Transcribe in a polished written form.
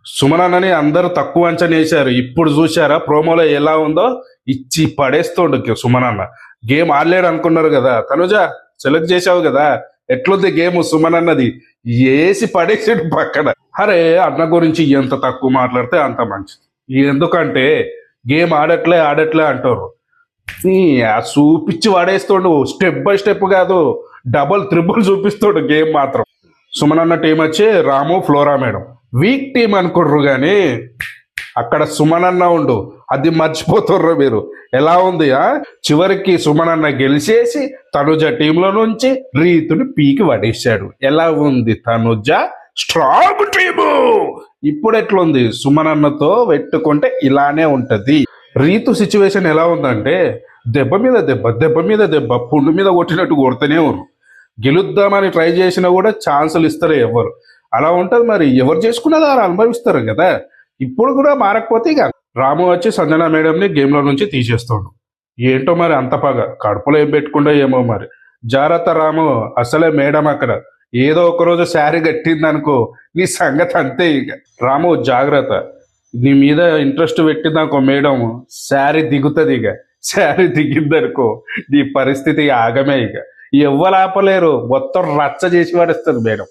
సుమనన్నని అందరూ తక్కువ అంచనా వేశారు. ఇప్పుడు చూశారా ప్రోమోలో ఎలా ఉందో, ఇచ్చి పడేస్తుండు సుమనన్న. గేమ్ ఆడలేడు అనుకున్నారు కదా. తనుజ సెలెక్ట్ చేశావు కదా, ఎట్లుంది గేమ్ సుమనన్నది? వేసి పడేసాడు పక్కన. అరే అన్న గురించి ఎంత తక్కువ మాట్లాడితే అంత మంచిది. ఎందుకంటే గేమ్ ఆడట్లే అంటారు. ఆ చూపించి వాడేస్తుండు, స్టెప్ బై స్టెప్ కాదు, డబుల్ త్రిబుల్ చూపిస్తాడు గేమ్ మాత్రం. సుమనన్న టీం వచ్చి రాము ఫ్లోరా మేడం వీక్ టీం అనుకుంటారు కానీ అక్కడ సుమనన్న ఉండు, అది మర్చిపోతుర్రు మీరు. ఎలా ఉంది చివరికి సుమనన్న గెలిచేసి తనుజ టీంలో నుంచి రీతుని పీకి పడేశాడు. ఎలా ఉంది తనుజ స్ట్రాంగ్ టీము. ఇప్పుడు ఎట్లుంది సుమనన్నతో పెట్టుకుంటే ఇలానే ఉంటది. రీతు సిచ్యువేషన్ ఎలా ఉందంటే దెబ్బ మీద దెబ్బ, దెబ్బ మీద దెబ్బ, పుండు మీద కొట్టినట్టు కొడుతూనే ఉన్నారు. గెలుద్దామని ట్రై చేసినా కూడా ఛాన్సులు ఇస్తారు ఎవరు. అలా ఉంటది. మరి ఎవరు చేసుకున్నదో వారు అనుభవిస్తారు కదా. ఇప్పుడు కూడా మారకపోతే ఇక రాము వచ్చి సంజన మేడంని గేమ్లో నుంచి తీసేస్తాడు. ఏంటో మరి అంత పగ కడుపులో ఏం పెట్టుకుంటో ఏమో మరి. జాగ్రత్త రాము, అసలే మేడం అక్కడ ఏదో ఒకరోజు శారీ కట్టిందనుకో నీ సంగతి అంతే. ఇక రాము జాగ్రత్త, నీ మీద ఇంట్రెస్ట్ పెట్టిందనుకో మేడం శారీ దిగుతుంది. ఇక శారీ దిగిందనుకో నీ పరిస్థితి ఆగమే. ఇక ఎవ్వరు ఆపలేరు, మొత్తం రచ్చ చేసి పడేస్తుంది మేడం.